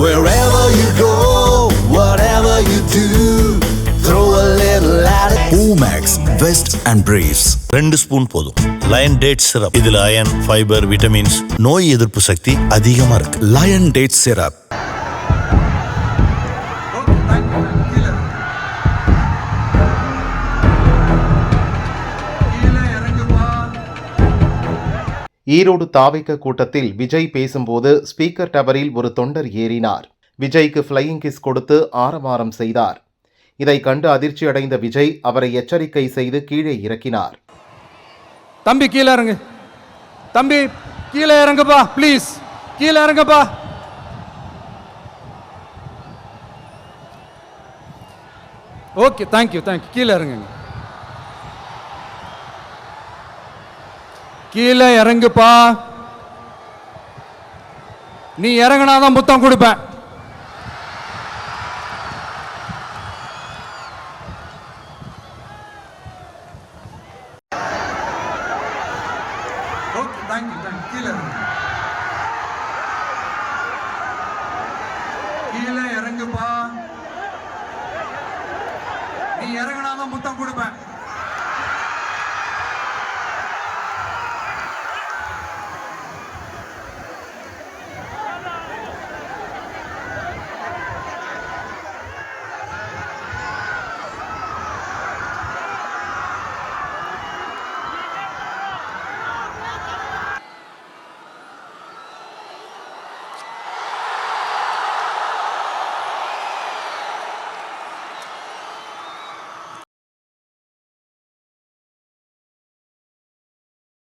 Wherever you go, whatever you do, throw a little at it. Omax, Vest and Briefs. 2 spoon போதும். Lion date syrup. இதுல iron, fibre, vitamins, நோய் எதிர்ப்பு சக்தி அதிகமா இருக்கு. Lion Date Syrup. Erode தாவைக்க கூட்டத்தில் விஜய் பேசும்போது speaker டவரில் ஒரு தொண்டர் ஏறினார். விஜய்க்கு ஃப்ளையிங் கிஸ் கொடுத்து ஆரவாரம் செய்தார். இதை கண்டு அதிர்ச்சி அடைந்த விஜய் அவரை எச்சரிக்கை செய்து கீழே இறக்கினார். தம்பி கீழே இறங்கு, தம்பி கீழே இறங்குப்பா, ப்ளீஸ் கீழே இறங்குப்பா. ஓகே, தேங்க்யூ கீழே இறங்குங்க, கீழே இறங்குப்பா. நீ இறங்கினாதான் முத்தம் கொடுப்பேன். கீழே இறங்குப்பா. நீ இறங்கினாதான் முத்தம் கொடுப்பேன்.